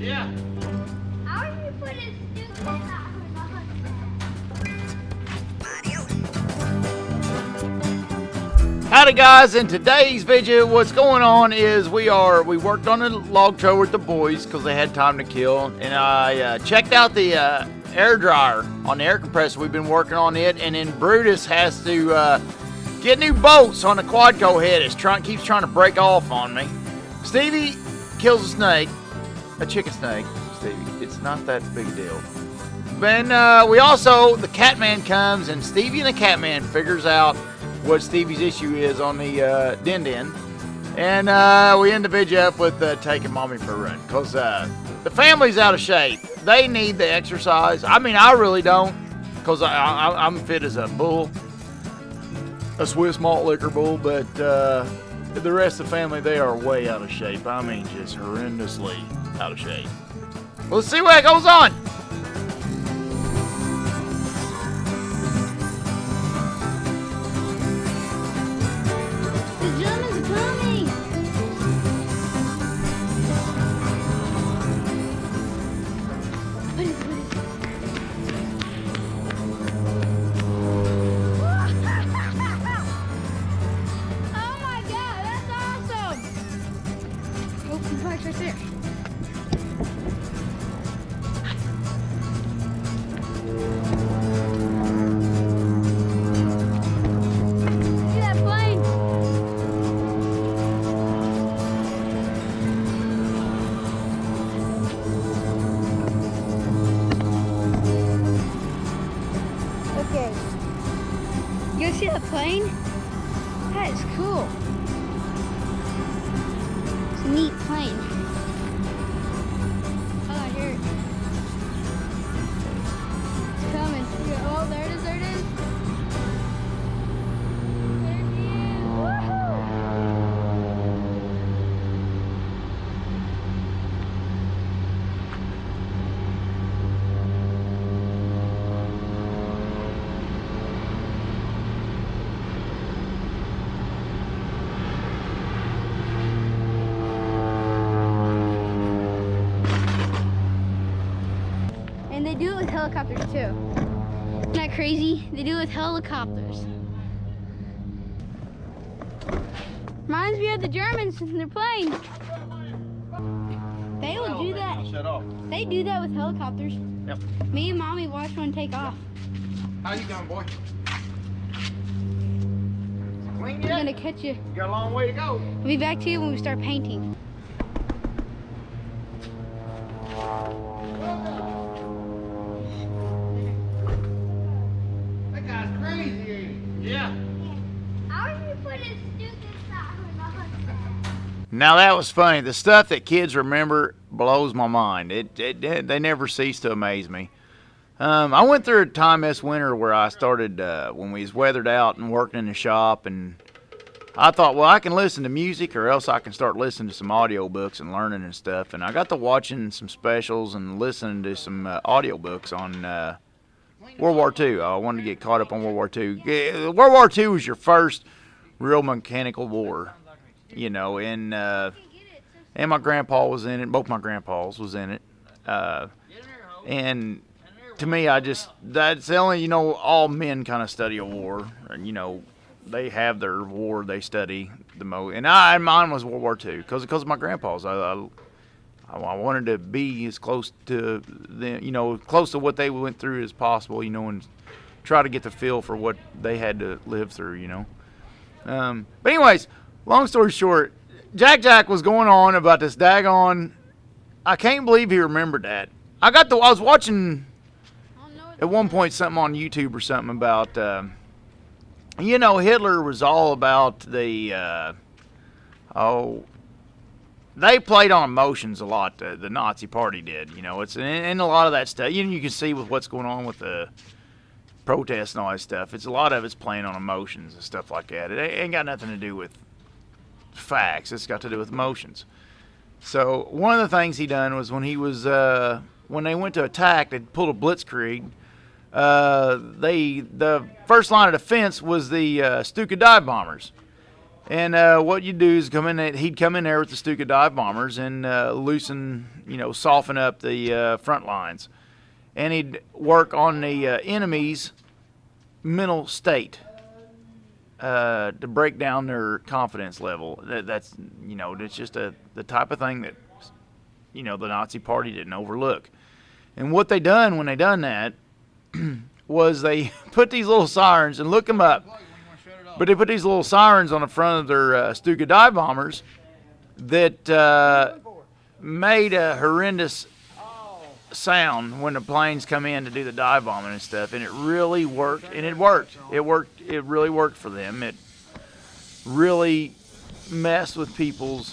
Yeah. How are you putting stupid stuff Howdy guys, in today's video what's going on is we worked on a log trailer with the boys because they had time to kill, and I checked out the air dryer on the air compressor. We've been working on it, and then Brutus has to get new bolts on the Quadco head. It keeps trying to break off on me. Stevie kills a snake, a chicken snake. Stevie, it's not that big a deal. Then the Catman comes, and Stevie and the Catman figures out what Stevie's issue is on the din-din. And we end the video up with taking Mommy for a run. Because the family's out of shape. They need the exercise. I mean, I really don't. Because I'm fit as a bull. A Swiss malt liquor bull. But the rest of the family, they are way out of shape. I mean, just horrendously out of shape. Well, let's see what goes on. right there. See that plane? Okay. You guys see that plane? That is cool. It's a neat plane. Oh, I hear it. It's coming. Oh, there it is, there it is. There it is. Woohoo! And they do it with helicopters too. Isn't that crazy? They do it with helicopters. Reminds me of the Germans in their planes. They will do that. Shut off. They do that with helicopters. Yep. Me and Mommy watched one take off. How you going, boy? Clean We're yet? gonna catch you. You got a long way to go. We'll be back to you when we start painting. That guy's crazy. Yeah. How are you putting stupid stuff on? Now that was funny. The stuff that kids remember blows my mind. They never cease to amaze me. I went through a time this winter where I started when we was weathered out and working in the shop, and I thought, well, I can listen to music, or else I can start listening to some audiobooks and learning and stuff. And I got to watching some specials and listening to some audiobooks on World War II. I wanted to get caught up on World War II. World War II was your first real mechanical war, you know, and my grandpa was in it. Both my grandpas was in it. And to me, that's the only, you know, all men kind of study a war. And, you know, they have their war they study the most. And mine was World War II because of my grandpa's. I wanted to be as close to them, you know, close to what they went through as possible, you know, and try to get the feel for what they had to live through, you know. But anyways, long story short, Jack was going on about this daggone. I can't believe he remembered that. I was watching at one point something on YouTube or something about, you know, Hitler was all about the, they played on emotions a lot. The Nazi Party did, you know. It's and a lot of that stuff. You can see with what's going on with the protests and all that stuff. It's a lot of it's playing on emotions and stuff like that. It ain't got nothing to do with facts. It's got to do with emotions. So one of the things he done was when he was when they went to attack, they pulled a blitzkrieg. The first line of defense was the Stuka dive bombers. And what you do is he'd come in there with the Stuka dive bombers and loosen, soften up the front lines. And he'd work on the enemy's mental state to break down their confidence level. That's just the type of thing that, the Nazi Party didn't overlook. And what they done when they done that was they put these little sirens, and look them up, but they put these little sirens on the front of their Stuka dive bombers that made a horrendous sound when the planes come in to do the dive bombing and stuff, and it really worked, and it really worked for them. It really messed with people's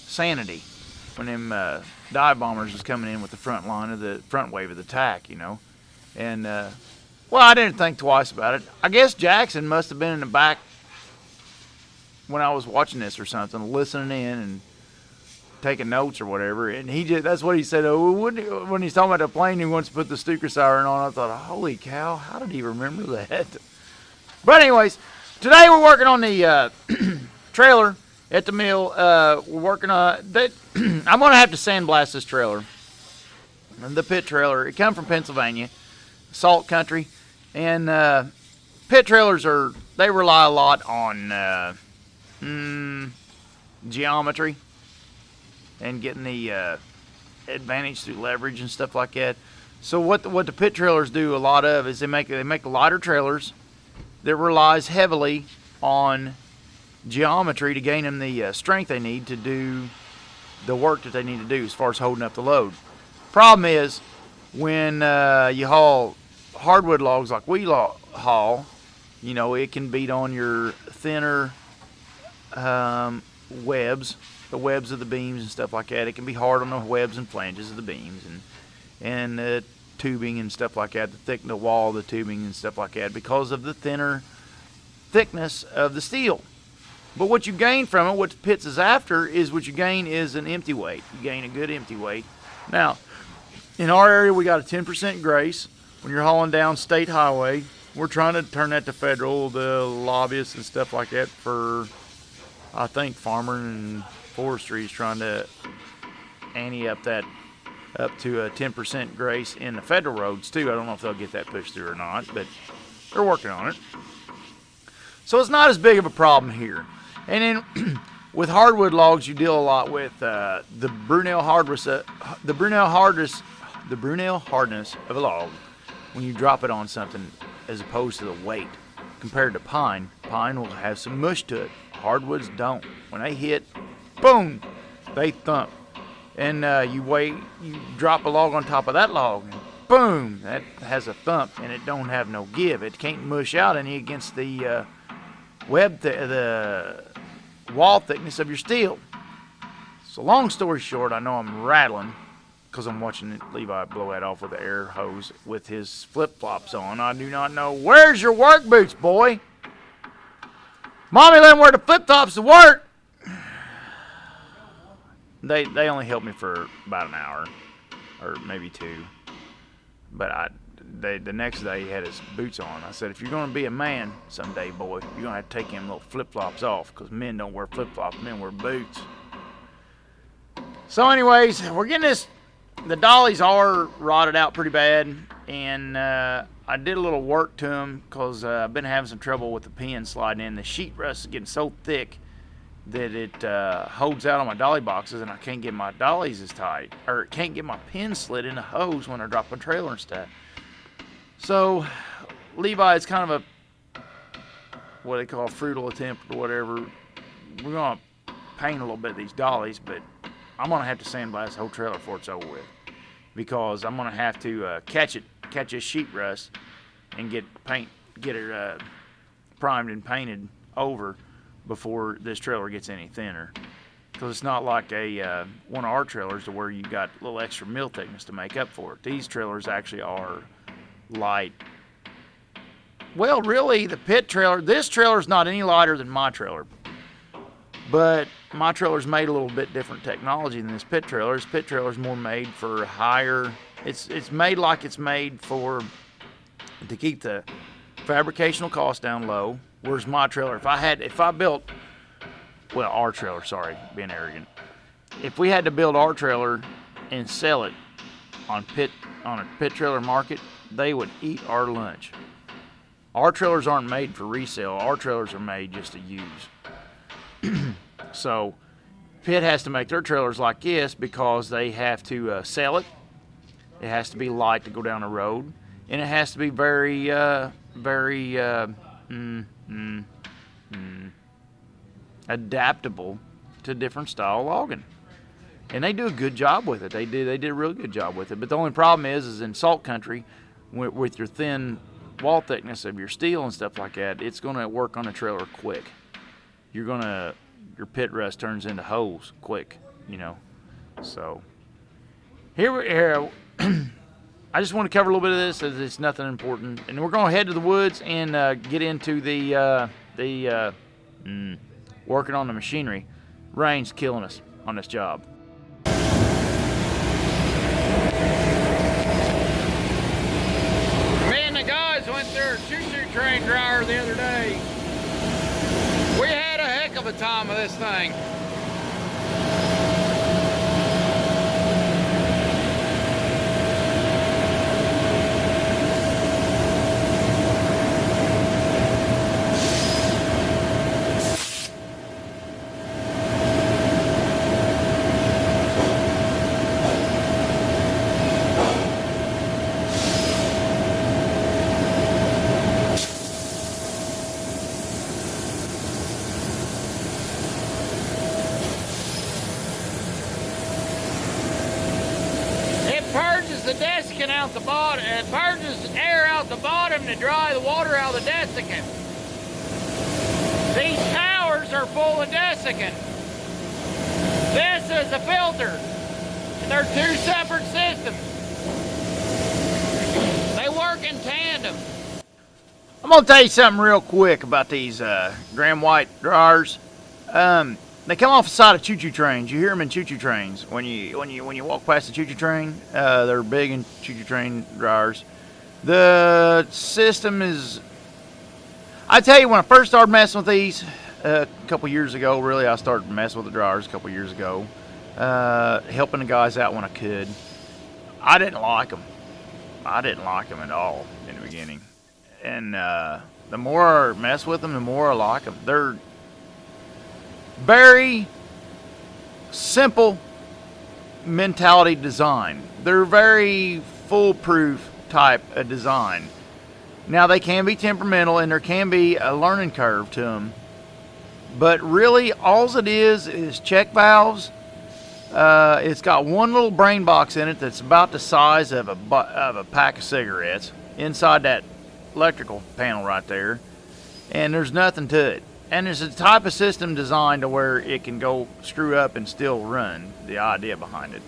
sanity when them dive bombers was coming in with the front line of the front wave of the attack, and well, I didn't think twice about it. I guess Jackson must have been in the back when I was watching this or something, listening in and taking notes or whatever, and that's what he said. Oh, when he's talking about the plane, he wants to put the Stuka siren on. I thought, holy cow, how did he remember that? But anyways, today we're working on the trailer at the mill. We're working on that. I'm going to have to sandblast this trailer. The pit trailer, it come from Pennsylvania, salt country, and pit trailers they rely a lot on geometry and getting the advantage through leverage and stuff like that. So what the pit trailers do a lot of is they make lighter trailers that relies heavily on geometry to gain them the strength they need to do the work that they need to do as far as holding up the load. Problem is, when you haul hardwood logs like we haul, it can beat on your thinner webs, the webs of the beams and stuff like that. It can be hard on the webs and flanges of the beams and the tubing and stuff like that, the wall of the tubing and stuff like that, because of the thinner thickness of the steel. But what you gain from it, what the pits is after, is an empty weight. You gain a good empty weight. Now, in our area, we got a 10% grace. When you're hauling down state highway, we're trying to turn that to federal. The lobbyists and stuff like that for, I think, farmer and forestry is trying to ante up to a 10% grace in the federal roads too. I don't know if they'll get that pushed through or not, but they're working on it. So it's not as big of a problem here. And then with hardwood logs, you deal a lot with the Brunel hardness of a log when you drop it on something, as opposed to the weight. Compared to pine will have some mush to it. Hardwoods don't. When they hit, boom, they thump. And you drop a log on top of that log, and boom, that has a thump, and it don't have no give. It can't mush out any against the the wall thickness of your steel. So long story short, I know I'm rattling because I'm watching Levi blow that off with the air hose with his flip-flops on. I do not know. Where's your work boots, boy? Mommy let him wear the flip-flops to work. They only helped me for about an hour, or maybe two. But the next day he had his boots on. I said, if you're going to be a man someday, boy, you're going to have to take them little flip-flops off, because men don't wear flip-flops, men wear boots. So anyways, we're getting this. The dollies are rotted out pretty bad, and I did a little work to them because I've been having some trouble with the pin sliding in. The sheet rust is getting so thick that it holds out on my dolly boxes, and I can't get my dollies as tight, or can't get my pin slid in the hose when I drop a trailer and stuff. So Levi is kind of a, what they call a frugal attempt or whatever. We're going to paint a little bit of these dollies, but I'm going to have to sandblast the whole trailer before it's over with, because I'm going to have to catch this sheet rust and get it primed and painted over before this trailer gets any thinner. Because it's not like one of our trailers to where you got a little extra mill thickness to make up for it. These trailers actually are light. Well, really, the pit trailer, this trailer is not any lighter than my trailer. But my trailer's made a little bit different technology than this pit trailer. This pit trailer's more made for higher, it's made like it's made to keep the fabricational cost down low, Where's my trailer? If I built, well, our trailer, sorry, being arrogant. If we had to build our trailer and sell it on a pit trailer market, they would eat our lunch. Our trailers aren't made for resale. Our trailers are made just to use. So Pit has to make their trailers like this because they have to sell it. It has to be light to go down the road, and it has to be very adaptable to different style logging. And they do a good job with it. They did a real good job with it. But the only problem is in salt country, with your thin wall thickness of your steel and stuff like that, it's going to work on a trailer quick. Your pit rust turns into holes quick, you know. So here I just want to cover a little bit of this, as it's nothing important, and we're going to head to the woods and get into the working on the machinery. Rain's killing us on this job. Me and the guys went through a choo-choo train dryer the other day. We had a heck of a time with this thing. The desiccant out the bottom, it purges air out the bottom to dry the water out of the desiccant. These towers are full of desiccant. This is a filter. They're two separate systems. They work in tandem. I'm gonna tell you something real quick about these Graham White dryers. They come off the side of choo-choo trains. You hear them in choo-choo trains. When you walk past the choo-choo train, they're big in choo-choo train dryers. The system is, I tell you, when I first started messing with these a couple years ago, really, I started messing with the dryers a couple years ago, helping the guys out when I could. I didn't like them. I didn't like them at all in the beginning. And the more I mess with them, the more I like them. They're very simple mentality design. They're very foolproof type of design. Now they can be temperamental and there can be a learning curve to them, but really all it is check valves. It's got one little brain box in it that's about the size of a pack of cigarettes inside that electrical panel right there, and there's nothing to it. And there's a type of system designed to where it can go screw up and still run, the idea behind it.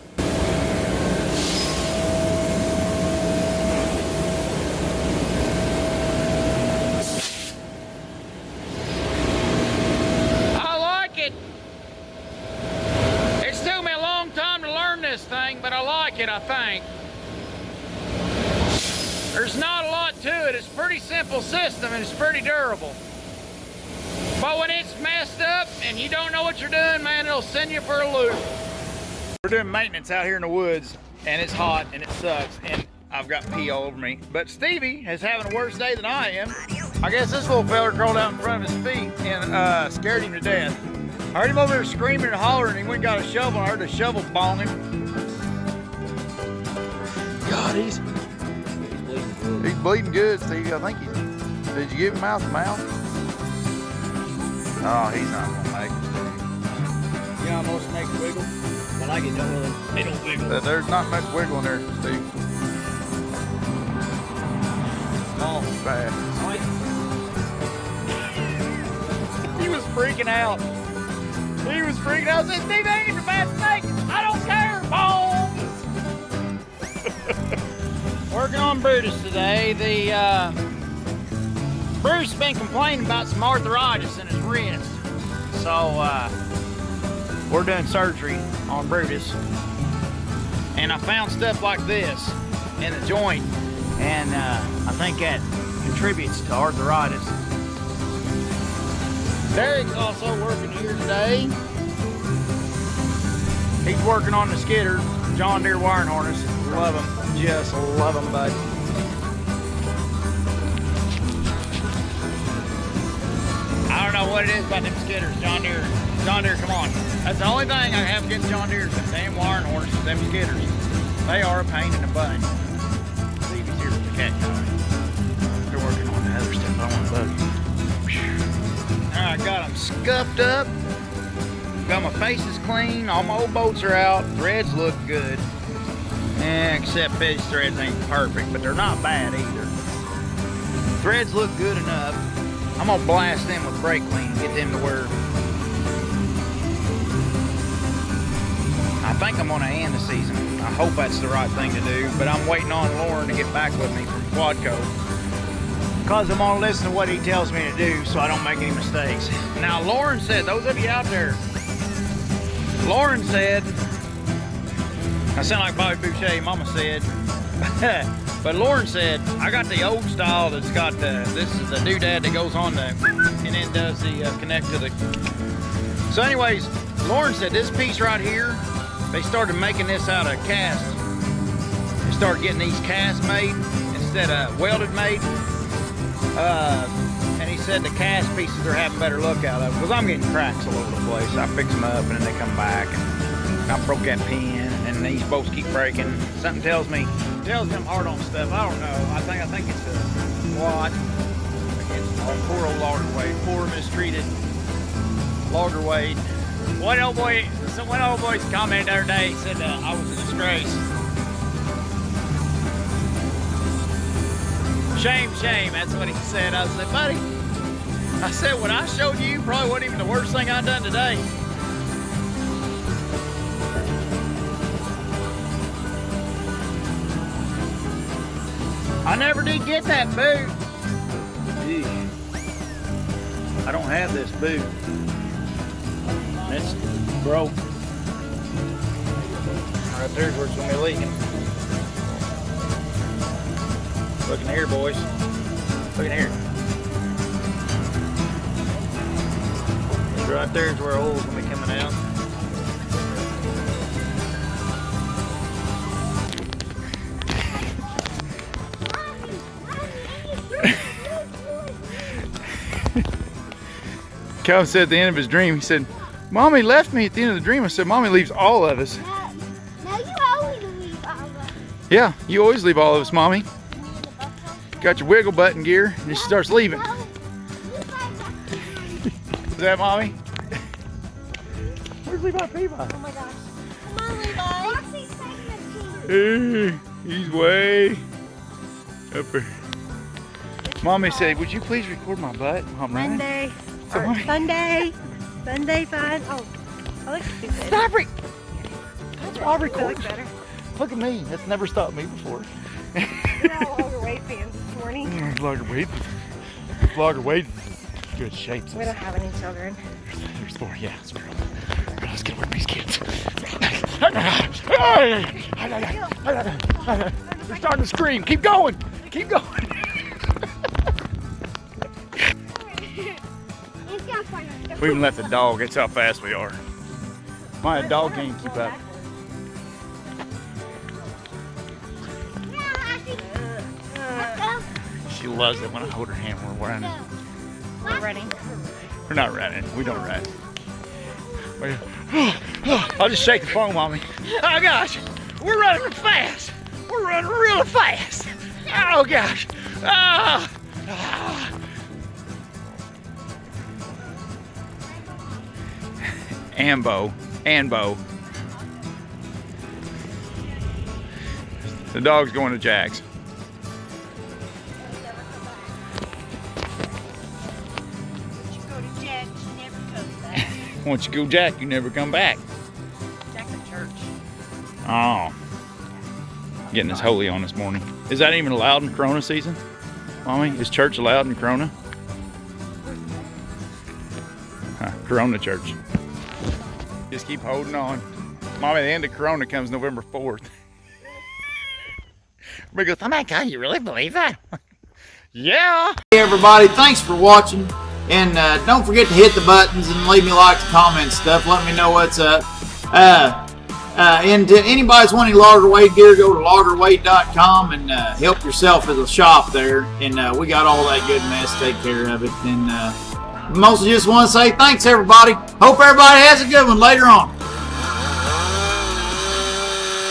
I like it. It's took me a long time to learn this thing, but I like it, I think. There's not a lot to it. It's a pretty simple system and it's pretty durable. But when it's messed up and you don't know what you're doing, man, it'll send you for a loop. We're doing maintenance out here in the woods, and it's hot and it sucks, and I've got pee all over me. But Stevie is having a worse day than I am. I guess this little fella crawled out in front of his feet and scared him to death. I heard him over there screaming and hollering, and he went and got a shovel, and I heard the shovel bonging. God, he's bleeding good, Stevie. I think did you give him mouth to mouth? Oh, he's not gonna make it. You almost make it wiggle. I like it, don't really. They don't wiggle. There's not much wiggle in there, Steve. Oh, Bad. He was freaking out. He was freaking out. I said, Steve, I ain't even a bad snake. I don't care, bones. Working on Brutus today. Bruce has been complaining about some arthritis in his wrist. So, we're doing surgery on Brutus. And I found stuff like this in the joint. And I think that contributes to arthritis. Derek's also working here today. He's working on the Skidder, John Deere wiring harness. Love them, just love them, bud. I don't know what it is about them Skidders, John Deere. John Deere, come on. That's the only thing I have against John Deere is them damn wiring harnesses, them Skidders. They are a pain in the butt. Stevie's here with the cat guy. They're working on the other stuff. I want to bug you. Alright, got them scuffed up. Got my faces clean. All my old bolts are out. Threads look good. Except edge threads ain't perfect, but they're not bad either. Threads look good enough. I'm gonna blast them with brake clean and get them to where I think I'm gonna end the season. I hope that's the right thing to do, but I'm waiting on Lauren to get back with me from Quadco, because I'm gonna listen to what he tells me to do so I don't make any mistakes. Now Lauren said, those of you out there, Lauren said, I sound like Bobby Boucher, Mama said, but Lauren said, I got the old style that's got the, this is the doodad that goes on the, and then does the connect to the. So anyways, Lauren said this piece right here, they started making this out of cast. They started getting these cast made instead of welded made. And he said the cast pieces are having better look out of them, because I'm getting cracks all over the place. I fix them up and then they come back. And I broke that pin and these bolts keep breaking. Something tells me I'm hard on stuff. I don't know. I think it's a lot against poor old logger weight. Poor mistreated logger weight. One old boy's commented the other day, he said I was a disgrace. Shame, shame, that's what he said. I said, buddy, I said, what I showed you probably wasn't even the worst thing I've done today. I never did get that boot. Eesh. I don't have this boot. It's broke. Right there's where it's gonna be leaking. Looking here, boys. Looking here. Right there's where oil's gonna be coming out. Calvin said at the end of his dream, he said, Mommy left me at the end of the dream. I said, Mommy leaves all of us. No, you always leave all of us. Yeah, you always leave all of us, Mommy. Got your wiggle button gear, and she starts leaving. Is that Mommy? Where's Levi Peabody? Oh my gosh. Come on, Levi. Roxy's taking a pee. He's way up there. Mommy said, would you please record my butt while I'm running? Monday. So Or Mommy- Sunday. Sunday fun. Oh, I look stupid. Stop it! That's why I I record. look better. Look at me. That's never stopped me before. We're all overweight fans this morning. Vlogger weight. Vlogger weight. Good shape. We don't have any children. There's four. Yeah, it's girl. Let's get away from these kids. They're starting to scream. Keep going. Keep going. We even left the dog. That's how fast we are. My dog can't keep up. She loves it when I hold her hand when we're running. We're running. We're not running. We don't run. I'll just shake the phone, Mommy. Oh gosh, we're running fast. We're running real fast. Oh gosh. Ah. Ah. Anbo. The dog's going to Jack's. Once you go Jack, you never come back. Jack's at church. Oh. Getting us holy on this morning. Is that even allowed in Corona season? Mommy, is church allowed in Corona? Corona church. Just keep holding on. Mommy, the end of Corona comes November 4th. Everybody goes, oh my God, you really believe that? Yeah. Hey everybody, thanks for watching. And don't forget to hit the buttons and leave me likes, comments, stuff. Let me know what's up. And to anybody's wanting logger weight gear, go to loggerweight.com and help yourself at the shop there. And we got all that good mess. Take care of it. And mostly just want to say thanks, everybody. Hope everybody has a good one later on.